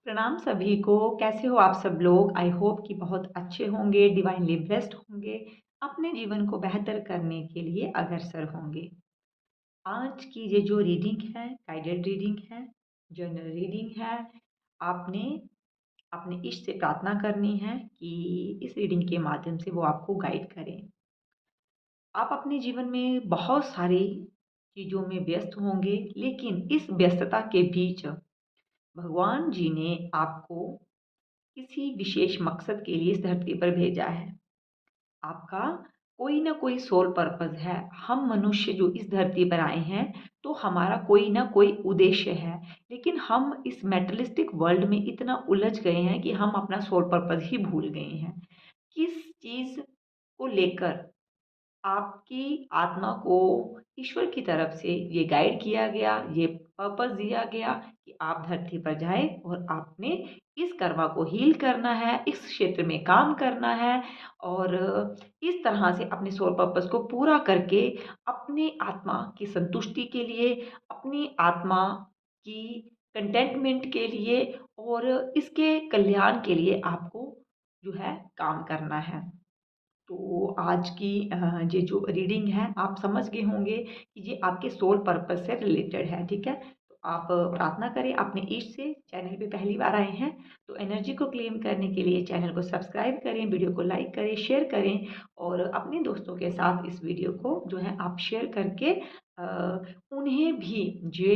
प्रणाम सभी को। कैसे हो आप सब लोग? आई होप कि बहुत अच्छे होंगे, डिवाइनली ब्लेस्ड होंगे, अपने जीवन को बेहतर करने के लिए अग्रसर होंगे। आज की ये जो रीडिंग है, गाइडेड रीडिंग है, जर्नल रीडिंग है। आपने अपने इष्ट से प्रार्थना करनी है कि इस रीडिंग के माध्यम से वो आपको गाइड करें। आप अपने जीवन में बहुत सारी चीज़ों में व्यस्त होंगे, लेकिन इस व्यस्तता के बीच भगवान जी ने आपको किसी विशेष मकसद के लिए इस धरती पर भेजा है। आपका कोई ना कोई सोल पर्पस है। हम मनुष्य जो इस धरती पर आए हैं, तो हमारा कोई ना कोई उद्देश्य है, लेकिन हम इस मेटलिस्टिक वर्ल्ड में इतना उलझ गए हैं कि हम अपना सोल पर्पस ही भूल गए हैं। किस चीज़ को लेकर आपकी आत्मा को ईश्वर की तरफ से ये गाइड किया गया, ये पर्पस दिया गया कि आप धरती पर जाएं और आपने इस कर्मा को हील करना है, इस क्षेत्र में काम करना है और इस तरह से अपने सोल पर्पस को पूरा करके अपने आत्मा की संतुष्टि के लिए, अपनी आत्मा की कंटेंटमेंट के लिए और इसके कल्याण के लिए आपको जो है काम करना है। तो आज की ये जो रीडिंग है, आप समझ गए होंगे कि ये आपके सोल पर्पस से रिलेटेड है। ठीक है, तो आप प्रार्थना करें अपने इष्ट से। चैनल पे पहली बार आए हैं तो एनर्जी को क्लेम करने के लिए चैनल को सब्सक्राइब करें, वीडियो को लाइक करें, शेयर करें और अपने दोस्तों के साथ इस वीडियो को जो है आप शेयर करके उन्हें भी ये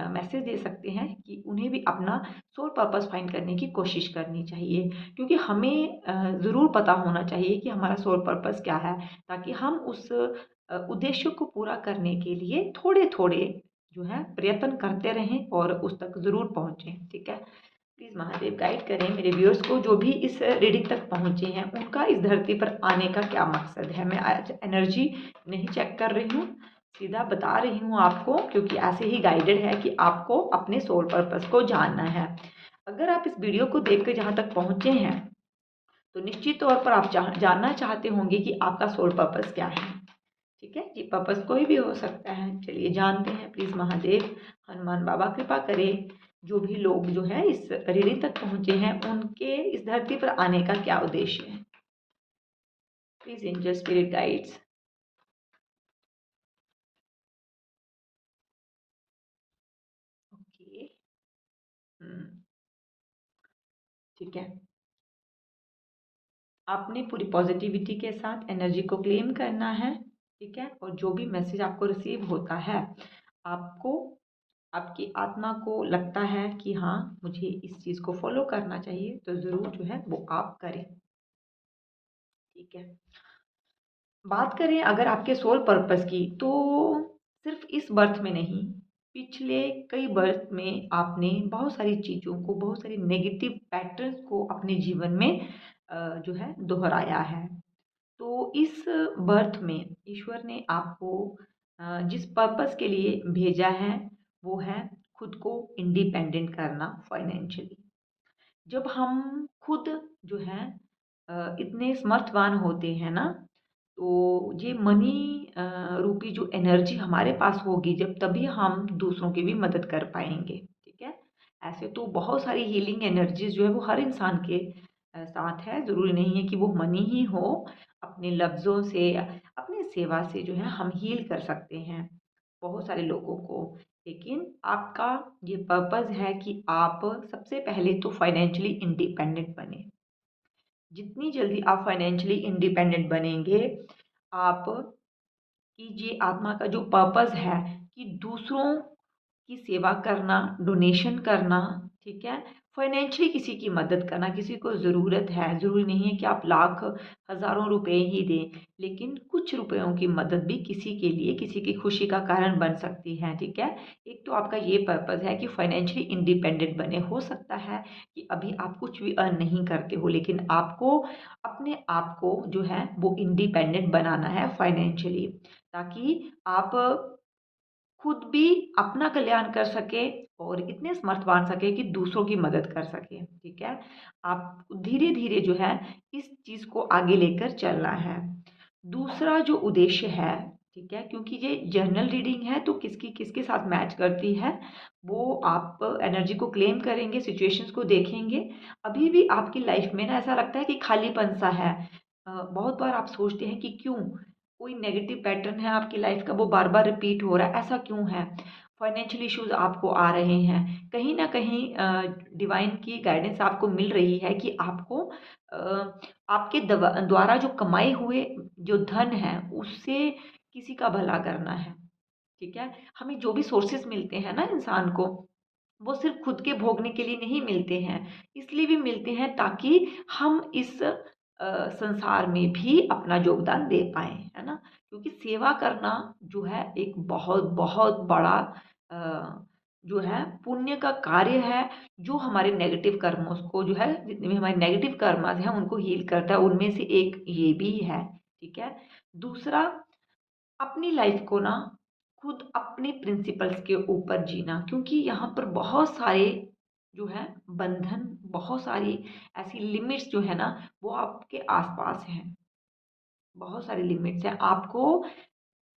मैसेज दे सकते हैं कि उन्हें भी अपना सोल पर्पस फाइंड करने की कोशिश करनी चाहिए, क्योंकि हमें ज़रूर पता होना चाहिए कि हमारा सोल पर्पस क्या है, ताकि हम उस उद्देश्य को पूरा करने के लिए थोड़े थोड़े जो है प्रयत्न करते रहें और उस तक ज़रूर पहुँचें। ठीक है, प्लीज़ महादेव गाइड करें मेरे व्यूअर्स को, जो भी इस रीडिंग तक पहुँचे हैं उनका इस धरती पर आने का क्या मकसद है। मैं आज एनर्जी नहीं चेक कर रही हूँ, सीधा बता रही हूँ आपको, क्योंकि ऐसे ही गाइडेड है कि आपको अपने सोल पर्पस को जानना है। अगर आप इस वीडियो को देखकर जहाँ तक पहुँचे हैं तो निश्चित तौर पर आप जानना चाहते होंगे कि आपका सोल पर्पस क्या है। ठीक है जी, पर्पस कोई भी हो सकता है। चलिए जानते हैं। प्लीज़ महादेव, हनुमान बाबा कृपा करें, जो भी लोग जो है इस रीडिंग तक पहुँचे हैं उनके इस धरती पर आने का क्या उद्देश्य है। Please angel spirit guides. Okay, ठीक है। आपने पूरी पॉजिटिविटी के साथ एनर्जी को क्लेम करना है। ठीक है, और जो भी मैसेज आपको रिसीव होता है, आपको आपकी आत्मा को लगता है कि हाँ मुझे इस चीज़ को फॉलो करना चाहिए, तो ज़रूर जो है वो आप करें। ठीक है, बात करें अगर आपके सोल पर्पस की, तो सिर्फ इस बर्थ में नहीं, पिछले कई बर्थ में आपने बहुत सारी चीज़ों को, बहुत सारी नेगेटिव पैटर्न्स को अपने जीवन में जो है दोहराया है। तो इस बर्थ में ईश्वर ने आपको जिस पर्पस के लिए भेजा है वो है खुद को इंडिपेंडेंट करना फाइनेंशियली। जब हम खुद जो है इतने समर्थवान होते हैं ना, तो ये मनी रूपी जो एनर्जी हमारे पास होगी, जब तभी हम दूसरों की भी मदद कर पाएंगे। ठीक है, ऐसे तो बहुत सारी हीलिंग एनर्जीज जो है वो हर इंसान के साथ है। ज़रूरी नहीं है कि वो मनी ही हो। अपने लफ्ज़ों से, अपने सेवा से जो है हम हील कर सकते हैं बहुत सारे लोगों को। लेकिन आपका ये पर्पस है कि आप सबसे पहले तो फाइनेंशियली इंडिपेंडेंट बने। जितनी जल्दी आप फाइनेंशियली इंडिपेंडेंट बनेंगे, आप कि ये आत्मा का जो पर्पस है कि दूसरों की सेवा करना, डोनेशन करना, ठीक है? फाइनेंशियली किसी की मदद करना, किसी को ज़रूरत है, ज़रूरी नहीं है कि आप लाख, हज़ारों रुपए ही दें, लेकिन कुछ रुपयों की मदद भी किसी के लिए, किसी की खुशी का कारण बन सकती है, ठीक है? एक तो आपका ये पर्पस है कि फाइनेंशियली इंडिपेंडेंट बने। हो सकता है कि अभी आप कुछ भी अर्न नहीं करते हो, लेकिन आपको अपने आप को जो है वो इंडिपेंडेंट बनाना है फाइनेंशियली, ताकि आप खुद भी अपना कल्याण कर सके और इतने समर्थ बन सके कि दूसरों की मदद कर सके। ठीक है, आप धीरे धीरे जो है इस चीज़ को आगे लेकर चलना है। दूसरा जो उद्देश्य है, ठीक है, क्योंकि ये जर्नल रीडिंग है तो किसकी किसके साथ मैच करती है, वो आप एनर्जी को क्लेम करेंगे, सिचुएशंस को देखेंगे। अभी भी आपकी लाइफ में ना ऐसा लगता है कि खालीपन सा है। बहुत बार आप सोचते हैं कि क्यों, कोई नेगेटिव पैटर्न है आपकी लाइफ का, वो बार बार रिपीट हो रहा है, ऐसा क्यों है। फाइनेंशियल इश्यूज आपको आ रहे हैं, कहीं ना कहीं डिवाइन की गाइडेंस आपको मिल रही है कि आपको आपके द्वारा जो कमाए हुए जो धन है उससे किसी का भला करना है। ठीक है, हमें जो भी सोर्सेस मिलते हैं ना इंसान को, वो सिर्फ खुद के भोगने के लिए नहीं मिलते हैं, इसलिए भी मिलते हैं ताकि हम इस संसार में भी अपना योगदान दे पाए, है ना। क्योंकि सेवा करना जो है एक बहुत बहुत बड़ा जो है पुण्य का कार्य है, जो हमारे नेगेटिव कर्मों को जो है, जितने भी हमारे नेगेटिव कर्मास हैं उनको हील करता है, उनमें से एक ये भी है। ठीक है, दूसरा, अपनी लाइफ को ना खुद अपने प्रिंसिपल्स के ऊपर जीना, क्योंकि यहाँ पर बहुत सारे जो है बंधन, बहुत सारी ऐसी लिमिट्स जो है ना वो आपके आसपास हैं। बहुत सारी लिमिट्स हैं आपको,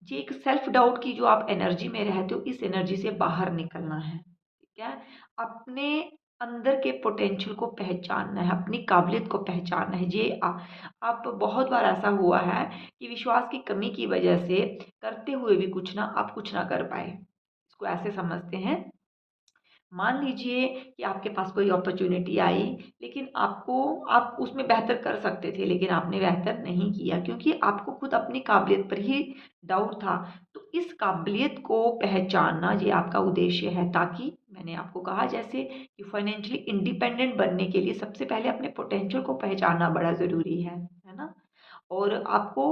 ये एक सेल्फ डाउट की जो आप एनर्जी में रहते हो, इस एनर्जी से बाहर निकलना है। ठीक है, अपने अंदर के पोटेंशियल को पहचानना है, अपनी काबिलियत को पहचानना है। ये आप बहुत बार ऐसा हुआ है कि विश्वास की कमी की वजह से करते हुए भी कुछ ना आप कुछ ना कर पाए। इसको ऐसे समझते हैं, मान लीजिए कि आपके पास कोई अपॉर्चुनिटी आई, लेकिन आप उसमें बेहतर कर सकते थे, लेकिन आपने बेहतर नहीं किया क्योंकि आपको खुद अपनी काबिलियत पर ही डाउट था। तो इस काबिलियत को पहचानना ये आपका उद्देश्य है, ताकि मैंने आपको कहा जैसे कि फाइनेंशियली इंडिपेंडेंट बनने के लिए सबसे पहले अपने पोटेंशियल को पहचानना बड़ा ज़रूरी है ना। और आपको,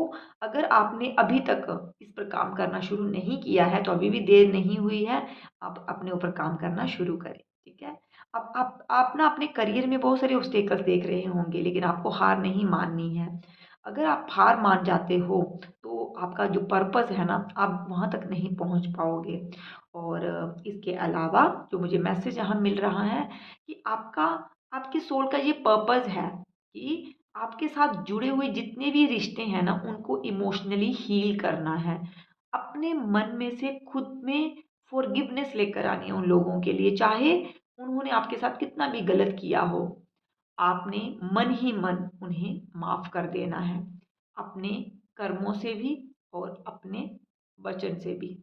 अगर आपने अभी तक इस पर काम करना शुरू नहीं किया है तो अभी भी देर नहीं हुई है, आप अपने ऊपर काम करना शुरू करें। ठीक है, अब आप ना अपने करियर में बहुत सारे ऑब्स्टेकल्स देख रहे होंगे, लेकिन आपको हार नहीं माननी है। अगर आप हार मान जाते हो तो आपका जो पर्पस है ना, आप वहाँ तक नहीं पहुँच पाओगे। और इसके अलावा जो मुझे मैसेज यहाँ मिल रहा है कि आपके सोल का ये पर्पस है कि आपके साथ जुड़े हुए जितने भी रिश्ते हैं ना उनको इमोशनली हील करना है। अपने मन में से खुद में फॉरगिवनेस लेकर आनी है उन लोगों के लिए, चाहे उन्होंने आपके साथ कितना भी गलत किया हो। आपने मन ही मन उन्हें माफ कर देना है, अपने कर्मों से भी और अपने वचन से भी।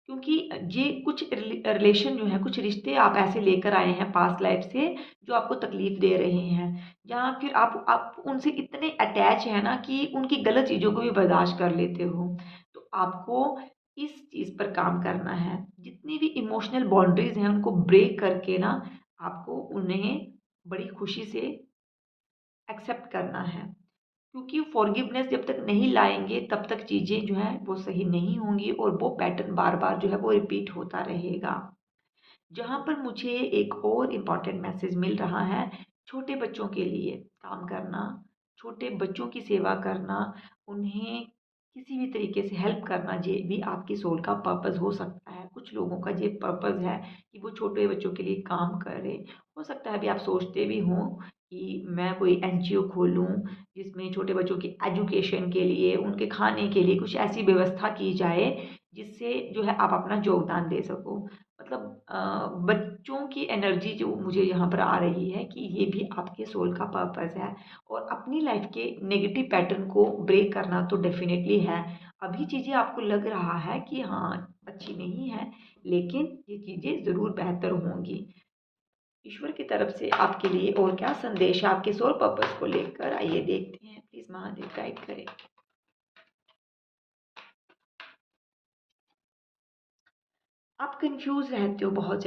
क्योंकि ये कुछ रिलेशन जो है, कुछ रिश्ते आप ऐसे लेकर आए हैं पास्ट लाइफ से जो आपको तकलीफ दे रहे हैं, या फिर आप उनसे इतने अटैच हैं ना कि उनकी गलत चीज़ों को भी बर्दाश्त कर लेते हो। तो आपको इस चीज़ पर काम करना है, जितनी भी इमोशनल बाउंड्रीज हैं उनको ब्रेक करके ना आपको उन्हें बड़ी खुशी से एक्सेप्ट करना है। क्योंकि फॉरगिवनेस जब तक नहीं लाएँगे तब तक चीज़ें जो हैं वो सही नहीं होंगी और वो पैटर्न बार-बार जो है वो रिपीट होता रहेगा। जहाँ पर मुझे एक और इम्पॉर्टेंट मैसेज मिल रहा है, छोटे बच्चों के लिए काम करना, छोटे बच्चों की सेवा करना, उन्हें किसी भी तरीके से हेल्प करना, ये भी आपकी सोल का पर्पस हो सकता है। कुछ लोगों का ये पर्पस है कि वो छोटे बच्चों के लिए काम करें। हो सकता है अभी आप सोचते भी हों कि मैं कोई एनजीओ खोलूँ जिसमें छोटे बच्चों की एजुकेशन के लिए, उनके खाने के लिए कुछ ऐसी व्यवस्था की जाए जिससे जो है आप अपना योगदान दे सको। मतलब बच्चों की एनर्जी जो मुझे यहाँ पर आ रही है कि ये भी आपके सोल का पर्पस है। और अपनी लाइफ के नेगेटिव पैटर्न को ब्रेक करना तो डेफिनेटली है। अभी चीज़ें आपको लग रहा है कि हाँ अच्छी नहीं है, लेकिन ये चीज़ें ज़रूर बेहतर होंगी। ईश्वर की तरफ से आपके लिए और क्या संदेश है आपके सोल पर्पस को लेकर, आइए देखते हैं। प्लीज महादेव गाइड करें। आप कंफ्यूज रहते हो बहुत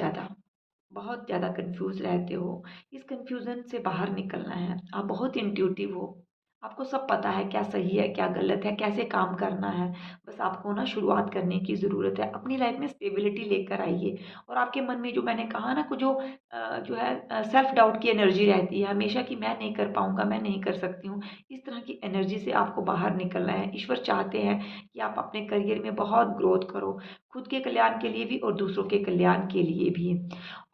ज़्यादा कंफ्यूज रहते हो। इस कंफ्यूजन से बाहर निकलना है। आप बहुत इंट्यूटिव हो, आपको सब पता है क्या सही है क्या गलत है, कैसे काम करना है। बस आपको ना शुरुआत करने की ज़रूरत है। अपनी लाइफ में स्टेबिलिटी लेकर आइए। और आपके मन में जो मैंने कहा ना, जो जो है सेल्फ डाउट की एनर्जी रहती है हमेशा कि मैं नहीं कर पाऊंगा, मैं नहीं कर सकती हूँ, इस तरह की एनर्जी से आपको बाहर निकलना है। ईश्वर चाहते हैं कि आप अपने करियर में बहुत ग्रोथ करो, खुद के कल्याण के लिए भी और दूसरों के कल्याण के लिए भी।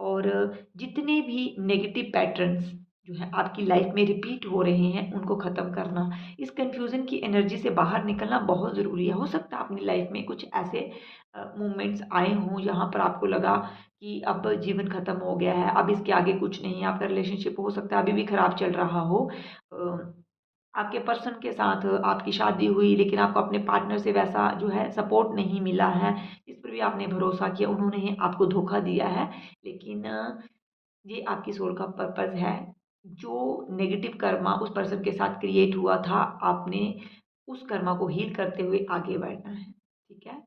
और जितने भी नेगेटिव पैटर्न्स जो है आपकी लाइफ में रिपीट हो रहे हैं उनको ख़त्म करना, इस कन्फ्यूज़न की एनर्जी से बाहर निकलना बहुत ज़रूरी है। हो सकता है अपनी लाइफ में कुछ ऐसे मोमेंट्स आए हों जहाँ पर आपको लगा कि अब जीवन ख़त्म हो गया है, अब इसके आगे कुछ नहीं है, आपका रिलेशनशिप हो सकता है अभी भी ख़राब चल रहा हो। आपके पर्सन के साथ आपकी शादी हुई लेकिन आपको अपने पार्टनर से वैसा जो है सपोर्ट नहीं मिला है, जिस पर भी आपने भरोसा किया उन्होंने आपको धोखा दिया है। लेकिन ये आपकी सोल का पर्पस है। जो नेगेटिव कर्मा उस पर्सन के साथ क्रिएट हुआ था, आपने उस कर्मा को हील करते हुए आगे बढ़ना है। ठीक है?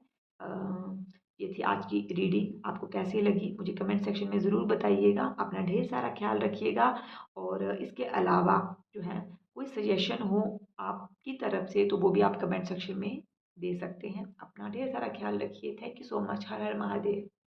ये थी आज की रीडिंग। आपको कैसी लगी मुझे कमेंट सेक्शन में ज़रूर बताइएगा। अपना ढेर सारा ख्याल रखिएगा और इसके अलावा जो है कोई सजेशन हो आपकी तरफ से तो वो भी आप कमेंट सेक्शन में दे सकते हैं। अपना ढेर सारा ख्याल रखिए। Thank you so much. Her her Mahadev.